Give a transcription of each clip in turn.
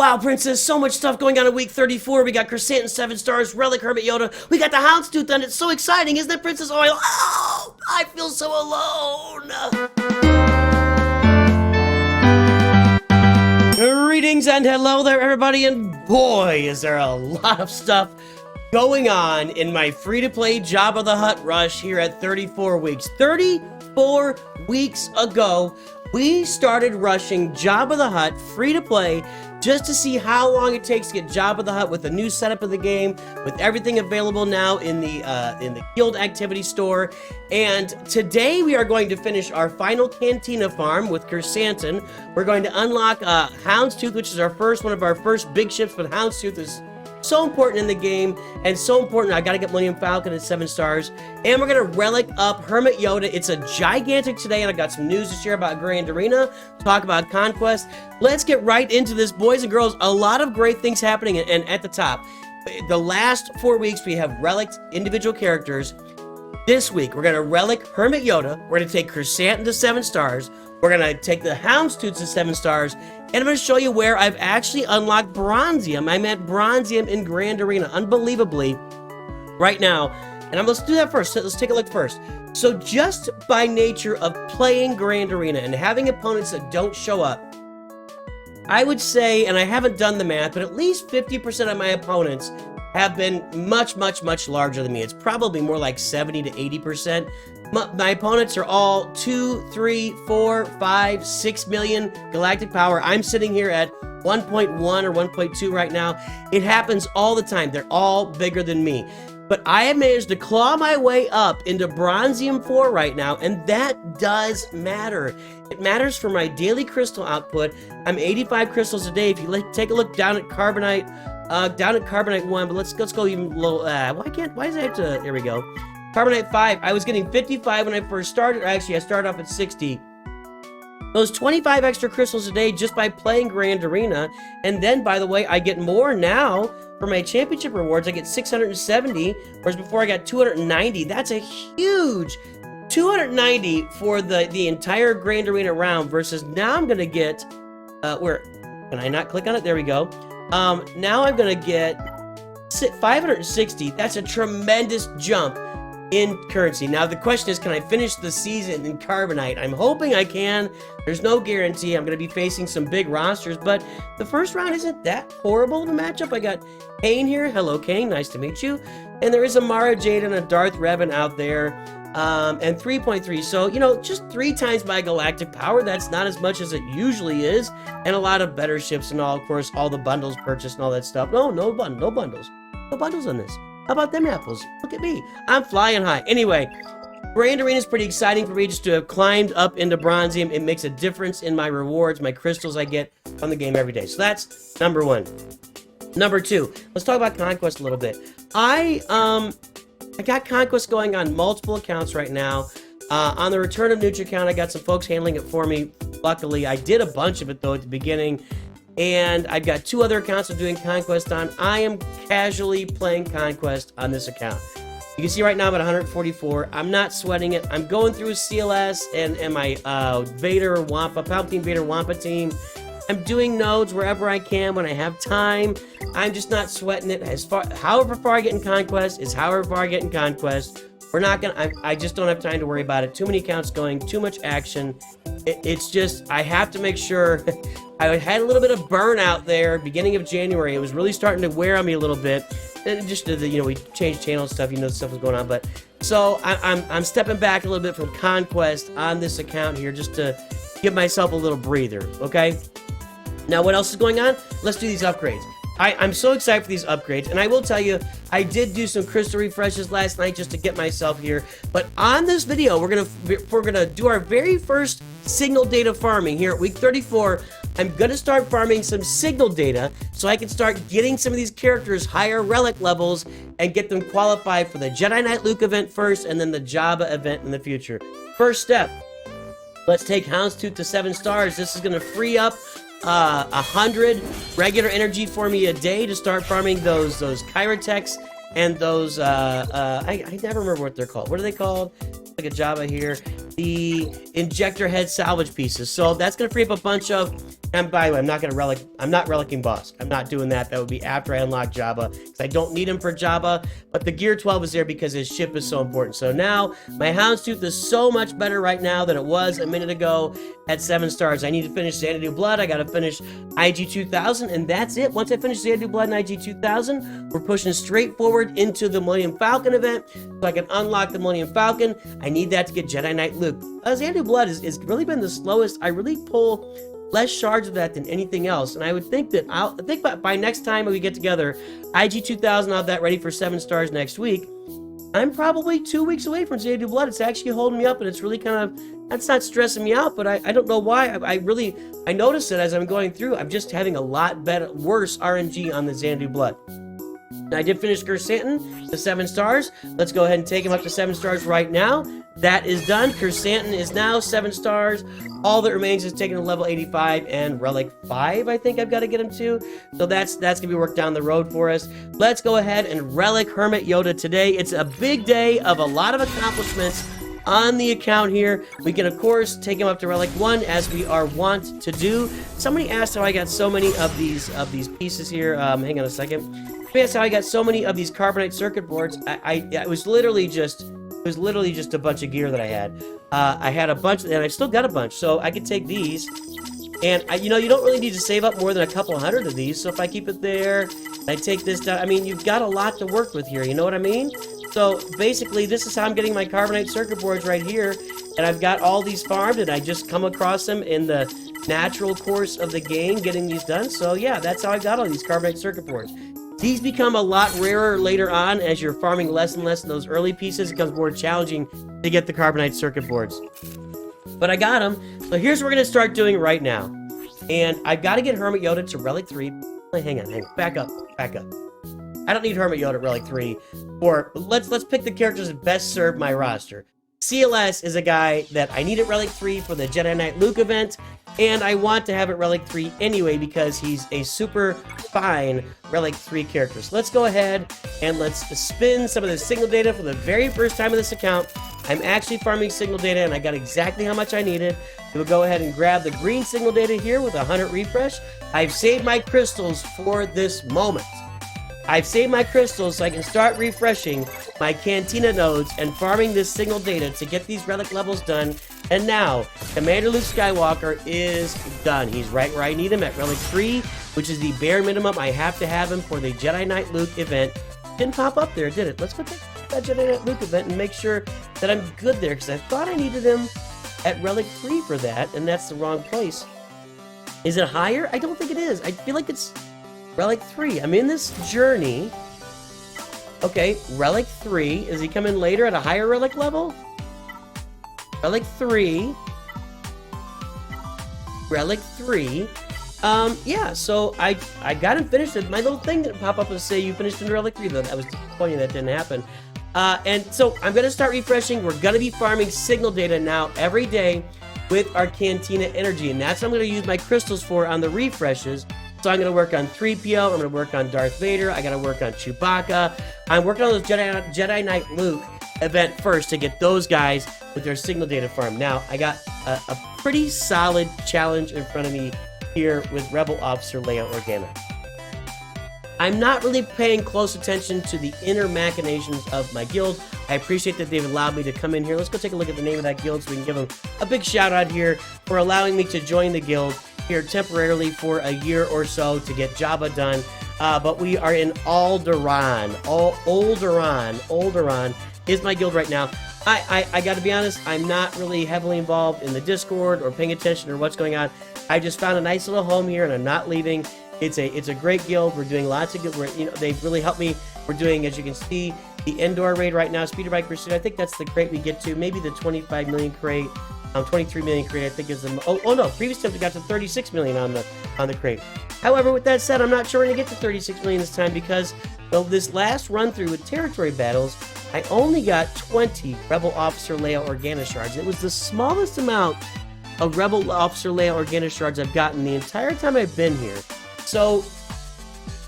Wow, Princess, so much stuff going on in week 34. We got Crescent and 7 stars, Relic, Hermit Yoda. We got the Houndstooth done. It's so exciting, isn't it, Princess? Oh, I feel so alone. Greetings and hello there, everybody, and boy, is there a lot of stuff going on in my free-to-play Jabba the Hutt rush here at 34 weeks. 34 weeks ago, we started rushing Jabba the Hutt free-to-play just to see how long it takes to get Jabba the Hutt with the new setup of the game, with everything available now in the Guild Activity Store. And today we are going to finish our final Cantina farm with Chrysanthemum. We're going to unlock Houndstooth, which is one of our first big ships, but Houndstooth is so important in the game, and so important. I gotta get Millennium Falcon at 7 stars, and we're gonna relic up Hermit Yoda. It's a gigantic today, and I got some news to share about Grand Arena, talk about Conquest. Let's get right into this, boys and girls. A lot of great things happening, and at the top, the last 4 weeks we have relicked individual characters. This week we're gonna relic Hermit Yoda. We're gonna take Chrysanthemum to 7 stars. We're gonna take the Houndstooth to 7 stars, and I'm gonna show you where I've actually unlocked Bronzium. I'm at Bronzium in Grand Arena, unbelievably, right now. And let's do that first. Let's take a look first. So just by nature of playing Grand Arena and having opponents that don't show up, I would say, and I haven't done the math, but at least 50% of my opponents have been much, much, much larger than me. It's probably more like 70 to 80%. My opponents are all 2, 3, 4, 5, 6 million galactic power. I'm sitting here at 1.1 or 1.2 right now. It happens all the time. They're all bigger than me. But I have managed to claw my way up into Bronzium 4 right now, and that does matter. It matters for my daily crystal output. I'm 85 crystals a day. If you take a look down at Carbonite, Carbonite 1, but let's go even low. Why does it have to, here we go. Carbonite 5, I was getting 55 when I first started. Actually, I started off at 60. Those 25 extra crystals a day just by playing Grand Arena. And then, by the way, I get more now for my championship rewards. I get 670, whereas before I got 290. That's a huge 290 for the entire Grand Arena round, versus now I'm going to get, where, can I not click on it? There we go. Now I'm going to get 560. That's a tremendous jump in currency. Now the question is, can I finish the season in Carbonite? I'm hoping I can. There's no guarantee. I'm going to be facing some big rosters, but the first round isn't that horrible of a matchup. I got Kane here. Hello, Kane. Nice to meet you. And there is a Mara Jade and a Darth Revan out there, and 3.3. So, you know, just 3 times my galactic power. That's not as much as it usually is, and a lot of better ships and all. Of course, all the bundles purchased and all that stuff. No bundles. No bundles on this. How about them apples? Look at me. I'm flying high. Anyway, Grand Arena is pretty exciting for me just to have climbed up into Bronzium. It makes a difference in my rewards, my crystals I get from the game every day. So that's number 1. Number 2, let's talk about Conquest a little bit. I got Conquest going on multiple accounts right now. On the Return of Nutri account, I got some folks handling it for me. Luckily, I did a bunch of it, though, at the beginning. And I've got 2 other accounts I'm doing Conquest on. I am casually playing Conquest on this account. You can see right now I'm at 144. I'm not sweating it. I'm going through CLS and my Vader Wampa, Palpatine Vader Wampa team. I'm doing nodes wherever I can when I have time. I'm just not sweating it. However far I get in Conquest is however far I get in Conquest. We're not gonna, I just don't have time to worry about it. Too many accounts going, too much action. It's just, I have to make sure. I had a little bit of burnout there beginning of January. It was really starting to wear on me a little bit. And just, you know, we changed channel and stuff, you know, stuff was going on. But so I'm stepping back a little bit from Conquest on this account here just to give myself a little breather, okay? Now, what else is going on? Let's do these upgrades. I'm so excited for these upgrades, and I will tell you, I did do some crystal refreshes last night just to get myself here. But on this video, we're gonna do our very first signal data farming here at week 34. I'm gonna start farming some signal data so I can start getting some of these characters higher relic levels and get them qualified for the Jedi Knight Luke event first, and then the Jabba event in the future. First step, let's take Houndstooth to 7 stars. This is gonna free up 100 regular energy for me a day to start farming those Kyrotechs and those I never remember what they're called. What are they called? Like a Jabba here. the injector head salvage pieces. So that's gonna free up a bunch of, and by the way, I'm not relicking Boss. I'm not doing that. That would be after I unlock Jabba, because I don't need him for Jabba, but the Gear 12 is there because his ship is so important. So now, my Houndstooth is so much better right now than it was a minute ago at 7 stars. I need to finish Xanadu Blood, I gotta finish IG 2000, and that's it. Once I finish Xanadu Blood and IG 2000, we're pushing straight forward into the Millennium Falcon event, so I can unlock the Millennium Falcon. I need that to get Jedi Knight Luke. Xanadu Blood is really been the slowest. I really pull less shards of that than anything else, and I would think that by next time we get together, IG 2000, I'll have that ready for 7 stars next week. I'm probably 2 weeks away from Xanadu Blood. It's actually holding me up, and it's really kind of, that's not stressing me out, but I don't know why. I noticed it as I'm going through. I'm just having a lot worse RNG on the Xanadu Blood. I did finish Kersantin to 7 stars. Let's go ahead and take him up to 7 stars right now. That is done. Kersantin is now 7 stars. All that remains is taking to level 85 and Relic 5, I think I've got to get him to. So that's going to be worked down the road for us. Let's go ahead and Relic Hermit Yoda today. It's a big day of a lot of accomplishments on the account here. We can, of course, take him up to Relic 1, as we are wont to do. Somebody asked how I got so many of these pieces here. Hang on a second. That's how I got so many of these carbonite circuit boards. It was literally just a bunch of gear that I had. I had a bunch, and I've still got a bunch. So I could take these, and you don't really need to save up more than a couple hundred of these. So if I keep it there, I take this down. I mean, you've got a lot to work with here. You know what I mean? So basically, this is how I'm getting my carbonite circuit boards right here, and I've got all these farmed, and I just come across them in the natural course of the game, getting these done. So yeah, that's how I got all these carbonite circuit boards. These become a lot rarer later on as you're farming less and less of those early pieces. It becomes more challenging to get the carbonite circuit boards. But I got them. So here's what we're going to start doing right now. And I've got to get Hermit Yoda to Relic 3. Hang on. Back up. I don't need Hermit Yoda at Relic 3. Or let's pick the characters that best serve my roster. CLS is a guy that I need at Relic 3 for the Jedi Knight Luke event, and I want to have it Relic 3 anyway because he's a super fine Relic 3 character. So let's go ahead and let's spin some of the signal data for the very first time in this account. I'm actually farming signal data, and I got exactly how much I needed. We'll go ahead and grab the green signal data here with 100 refresh. I've saved my crystals for this moment. I've saved my crystals so I can start refreshing my Cantina nodes and farming this signal data to get these relic levels done. And now, Commander Luke Skywalker is done. He's right where I need him at Relic 3, which is the bare minimum I have to have him for the Jedi Knight Luke event. Didn't pop up there, did it? Let's go check that Jedi Knight Luke event and make sure that I'm good there, because I thought I needed him at Relic 3 for that, and that's the wrong place. Is it higher? I don't think it is. I feel like it's Relic 3. I'm in this journey. Okay, Relic 3. Is he coming later at a higher Relic level? Relic 3. Relic 3. Yeah, so I got him finished. My little thing didn't pop up and say you finished in Relic 3, though. That was disappointing that didn't happen. And so I'm going to start refreshing. We're going to be farming signal data now every day with our Cantina energy, and that's what I'm going to use my crystals for on the refreshes. So I'm going to work on 3PO, I'm going to work on Darth Vader, I got to work on Chewbacca. I'm working on those Jedi Knight Luke event first to get those guys with their signal data farm. Now, I got a pretty solid challenge in front of me here with Rebel Officer Leia Organa. I'm not really paying close attention to the inner machinations of my guild. I appreciate that they've allowed me to come in here. Let's go take a look at the name of that guild so we can give them a big shout out here for allowing me to join the guild here temporarily for a year or so to get Jabba done. But we are in Alderaan. Alderaan is my guild right now. I got to be honest, I'm not really heavily involved in the Discord or paying attention or what's going on. I just found a nice little home here and I'm not leaving. It's a great guild. We're doing lots of good. They've really helped me. We're doing, as you can see, the Endor raid right now, Speeder Bike Pursuit. I think that's the crate we get to. Maybe the 25 million crate. 23 million crate, I think is the... Oh no, previous attempt we got to 36 million on the crate. However, with that said, I'm not sure we're going to get to 36 million this time because, well, this last run through with territory battles, I only got 20 Rebel Officer Leia Organa shards. It was the smallest amount of Rebel Officer Leia Organa shards I've gotten the entire time I've been here. So,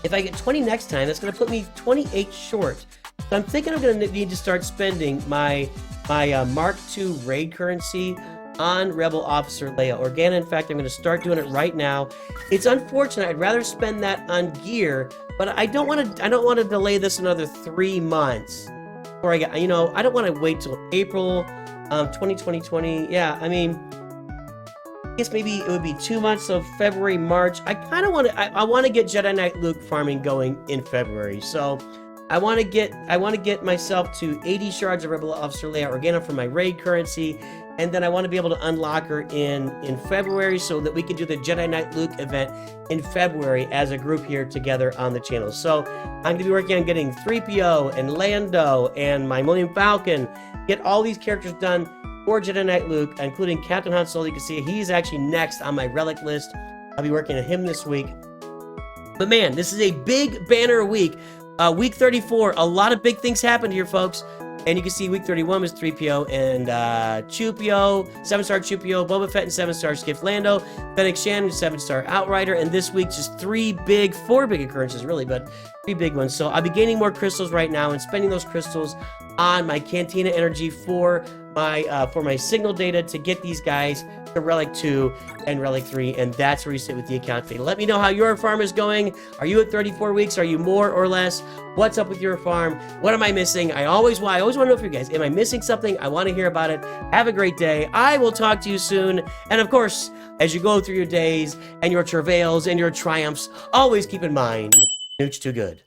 if I get 20 next time, that's going to put me 28 short. So I'm thinking I'm going to need to start spending my my Mark II raid currency on Rebel Officer Leia Organa. In fact, I'm going to start doing it right now. It's unfortunate. I'd rather spend that on gear, but I don't want to delay this another 3 months. Before I get, you know, I don't want to wait till April 2020. Yeah, I mean, I guess maybe it would be 2 months, so February, March. I kind of want to, I want to get Jedi Knight Luke farming going in February. So I want to get myself to 80 shards of Rebel Officer Leia Organa for my raid currency, and then I want to be able to unlock her in February so that we can do the Jedi Knight Luke event in February as a group here together on the channel. So I'm going to be working on getting 3PO and Lando and my Millennium Falcon, get all these characters done for Jedi Knight Luke, including Captain Han Solo. You can see he's actually next on my Relic list. I'll be working on him this week. But man, this is a big banner week. Week 34, a lot of big things happened here, folks. And you can see week 31 was 3PO and Chupio, 7-star Chupio, Boba Fett and 7-star Skiff Lando, Fennec Shan, 7-star Outrider, and this week just 4 big occurrences, really, but 3 big ones. So I'll be gaining more crystals right now and spending those crystals on my Cantina energy for my signal data to get these guys to Relic 2 and Relic 3, and that's where you sit with the account data. Let me know how your farm is going. Are you at 34 weeks? Are you more or less? What's up with your farm? What am I missing? I always want to know for you guys. Am I missing something? I want to hear about it. Have a great day. I will talk to you soon. And of course, as you go through your days and your travails and your triumphs, always keep in mind, Nooch too good.